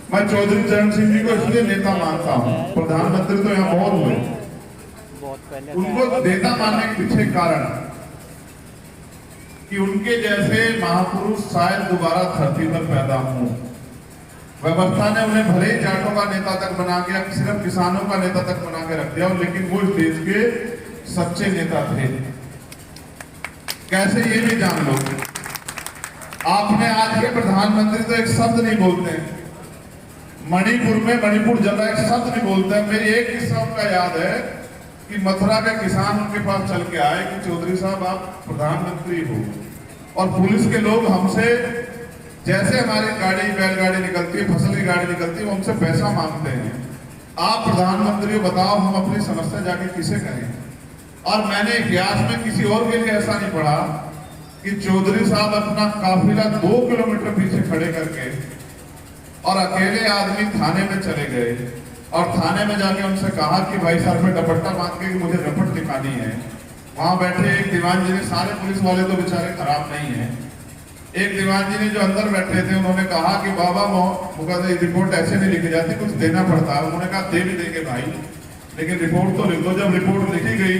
मैं चौधरी चरण सिंह जी को इसलिए नेता मानता हूँ, प्रधानमंत्री तो यहाँ बहुत हुए, उनको नेता मानने के पीछे कारण कि उनके जैसे महापुरुष शायद दोबारा धरती पर पैदा हों। व्यवस्था ने उन्हें भले ही जाटों का नेता तक बना के, सिर्फ किसानों का नेता तक बना के रख दिया, लेकिन वो इस देश के सच्चे नेता थे। कैसे, ये भी जान लो। आपने आज के प्रधानमंत्री तो एक शब्द नहीं बोलते हैं, मणिपुर में मणिपुर जला एक शब्द नहीं बोलते हैं। मेरी एक किस्सा उनका याद है कि मथुरा के किसान उनके पास चल के आए कि चौधरी साहब आप प्रधानमंत्री हो, और पुलिस के लोग हमसे, जैसे हमारी गाड़ी बैलगाड़ी निकलती है, फसल की गाड़ी निकलती है, वो हमसे पैसा मांगते हैं। आप प्रधानमंत्री हो, बताओ हम अपनी समस्या जाके किसे करें। और मैंने इतिहास में किसी और के लिए ऐसा नहीं पढ़ा कि चौधरी साहब अपना काफिला 2 किलोमीटर पीछे खड़े करके और अकेले आदमी थाने में चले गए और थाने में जाके उनसे कहा कि भाई सर पे दुपट्टा बांध के मुझे रपट दिखानी है। वहां बैठे एक दीवान जी ने, सारे पुलिस वाले तो बेचारे खराब नहीं है, एक दीवान जी ने जो अंदर बैठे थे उन्होंने कहा कि बाबा रिपोर्ट ऐसे नहीं लिखी जाती, कुछ देना पड़ता है। उन्होंने कहा दे भी देंगे भाई, लेकिन रिपोर्ट तो लिख दो। जब रिपोर्ट लिखी गई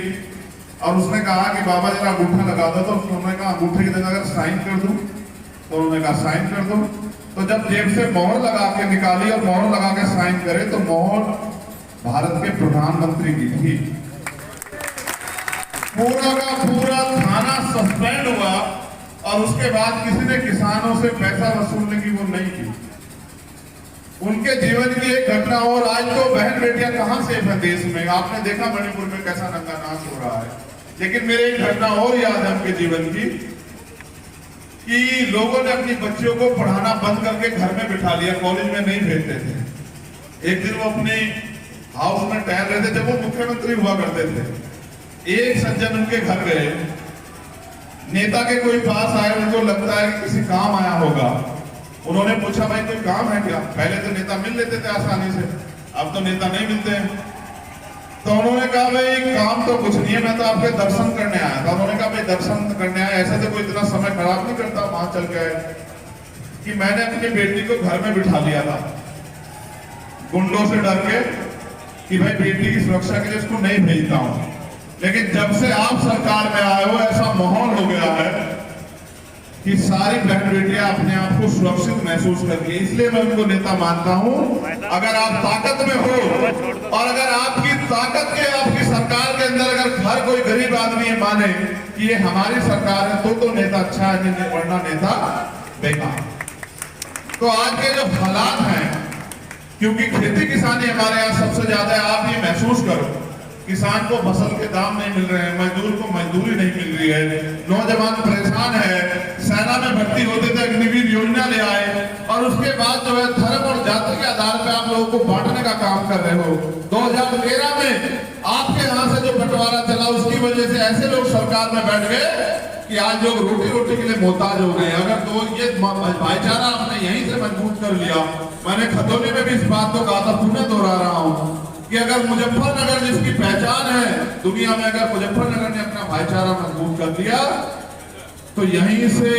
और उसने कहा कि बाबा जरा अंगूठा लगा दो, तो उन्होंने कहा अंगूठे की जगह अगर साइन कर दूं, तो उन्होंने कहा साइन कर दो। तो जब जेब से मोहर लगा के निकाली और मोहर लगा के साइन करे, तो मोहर भारत के प्रधानमंत्री की थी। पूरा का पूरा थाना सस्पेंड हुआ और उसके बाद किसी ने किसानों से पैसा वसूलने की वो नहीं की। उनके जीवन की एक घटना, और आज तो बहन बेटियां कहां सेफ है देश में। आपने देखा मणिपुर में कैसा नंगा नाच हो रहा है। लेकिन मेरे एक घटना और याद है उनके जीवन की, कि लोगों ने अपनी बच्चियों को पढ़ाना बंद करके घर में बिठा लिया, कॉलेज में नहीं भेजते थे। एक दिन वो अपने हाउस में टहल रहे थे, जब वो मुख्यमंत्री हुआ करते थे। एक सज्जन उनके घर गए, नेता के कोई पास आए, उनको लगता है कि किसी काम आया होगा। उन्होंने पूछा भाई कोई काम है क्या? पहले तो नेता मिल लेते थे आसानी से, अब तो नेता नहीं मिलते हैं। तो उन्होंने कहा भाई काम तो कुछ नहीं है, मैं तो आपके दर्शन करने आया था। उन्होंने कहा भाई दर्शन करने आया, ऐसे तो कोई इतना समय खराब नहीं करता। वहां चल गए कि मैंने अपनी बेटी को घर में बिठा लिया था गुंडों से डर के, कि भाई बेटी की सुरक्षा के लिए उसको नहीं भेजता हूं। लेकिन जब से आप सरकार में आए हो, ऐसा माहौल हो गया है कि सारी बहन बेटियां अपने आप को सुरक्षित महसूस करती है। इसलिए मैं उनको नेता मानता हूं। अगर आप ताकत में हो और अगर आपकी ताकत के, आपकी सरकार के अंदर अगर हर कोई गरीब आदमी ये माने कि ये हमारी सरकार है, तो नेता अच्छा है, नहीं वरना नेता बेकार। तो आज के जो हालात हैं, क्योंकि खेती किसानी हमारे यहाँ सबसे ज्यादा है, आप ये महसूस करो, किसान को फसल के दाम नहीं मिल रहे हैं, मजदूर को मजदूरी नहीं मिल रही है, नौजवान परेशान है। सेना में भर्ती होते थे, अग्निवीर योजना ले आए, और उसके बाद जो है धर्म और जाति के आधार पर आप लोगों को बांटने का काम कर रहे हो। 2013 में आपके यहाँ से जो बंटवारा चला, उसकी वजह से ऐसे लोग सरकार में बैठ गए कि आज लोग रोटी रोटी के लिए मोहताज हो गए। अगर तो ये भाईचारा आपने यहीं से मजबूत कर लिया। मैंने खतौनी में भी इस बात को कहा था, पुनः दोहरा रहा हूँ कि अगर मुजफ्फरनगर जिसकी पहचान है दुनिया में, अगर मुजफ्फरनगर ने अपना भाईचारा मजबूत कर दिया, तो यहीं से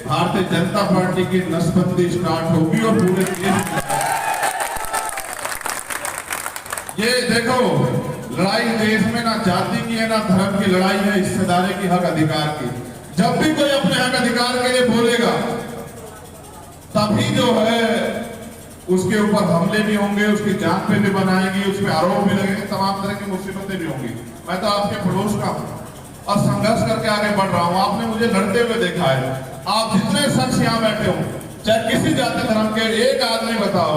भारतीय जनता पार्टी की नसबंदी स्टार्ट होगी। और पूरे ये देखो, लड़ाई देश में ना जाति की है ना धर्म की लड़ाई है, हिस्सेदारी की, हक अधिकार की। जब भी कोई अपने हक अधिकार के लिए बोलेगा, तभी जो है उसके ऊपर हमले भी होंगे, उसकी जान पे भी बनाएंगी, उस पर आरोप भी लगेंगे, तमाम तरह की मुसीबतें भी होंगी। मैं तो आपके पड़ोस का हूं और संघर्ष करके आगे बढ़ रहा हूं। आपने मुझे लड़ते हुए देखा है। आप जितने शख्स यहाँ बैठे हो, चाहे किसी जाति धर्म के, एक आदमी बताओ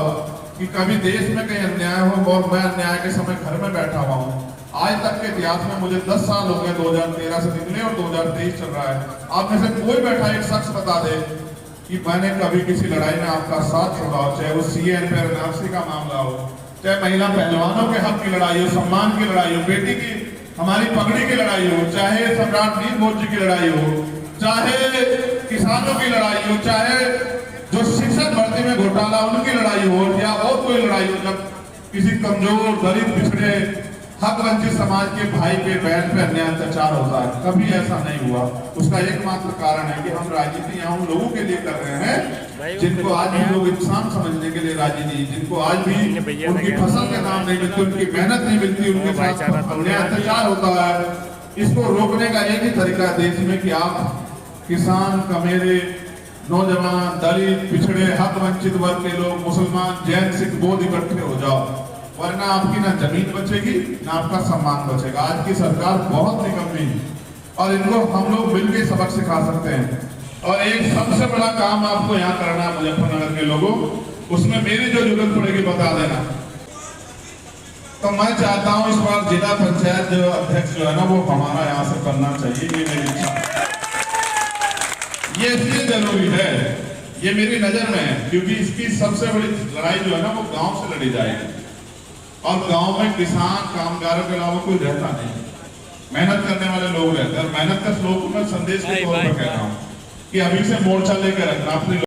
कि कभी देश में कहीं अन्याय हो और मैं अन्याय के समय घर में बैठा हुआ हूँ। आज तक के इतिहास में मुझे 10 साल हो गए, 2013 से निकले और 2023 चल रहा है। आप में से कोई बैठा एक शख्स बता दे कि मैंने कभी किसी लड़ाई में आपका साथ छोड़ा हो, चाहे वो CNP का मामला हो, चाहे महिला पहलवानों के हक की लड़ाई हो, सम्मान की लड़ाई हो, बेटी की हमारी पगड़ी की लड़ाई हो, चाहे सम्राट नील भोज जी की लड़ाई हो, चाहे किसानों की लड़ाई हो, चाहे जो शिक्षक भर्ती में घोटाला उनकी लड़ाई हो, या और कोई लड़ाई हो। जब किसी कमजोर दलित पिछड़े हक वंचित समाज के भाई पे बहन पे अन्याय अत्याचार होता है, कभी ऐसा नहीं हुआ। उसका एकमात्र कारण है कि हम राजनीति यहाँ उन लोगों के लिए कर रहे हैं जिनको आज भी लोग इंसान समझने के लिए राजी नहीं, जिनको आज भी उनकी फसल के नाम नहीं मिलती, उनकी मेहनत नहीं मिलती, उनके साथ अन्याय अत्याचार होता है। इसको रोकने का एक ही तरीका है देश में कि आप किसान, कमेरे, नौजवान, दलित, पिछड़े, हक वंचित वर्ग के लोग, मुसलमान, जैन, सिख, बौद्ध इकट्ठे हो जाओ, वरना आपकी ना जमीन बचेगी ना आपका सम्मान बचेगा। आज की सरकार बहुत निकम्मी है और इनको हम लोग मिलकर सबक सिखा सकते हैं। और एक सबसे बड़ा काम आपको यहाँ करना है मुजफ्फरनगर के लोगों, उसमें मेरी जो जरूरत पड़ेगी बता देना। तो मैं चाहता हूँ इस बार जिला पंचायत जो अध्यक्ष जो है ना वो हमारा यहाँ से करना चाहिए, ये मेरी इच्छा है। ये इसलिए जरूरी है, ये मेरी नजर में है, क्योंकि इसकी सबसे बड़ी लड़ाई जो है ना वो गांव से लड़ी जाएगी। और गांव में किसान, कामगारों के अलावा कोई रहता नहीं, मेहनत करने वाले लोग रहते हैं। और मेहनत का श्लोक मैं संदेश के तौर पर कह रहा हूँ कि अभी से मोर्चा लेकर रखना अपने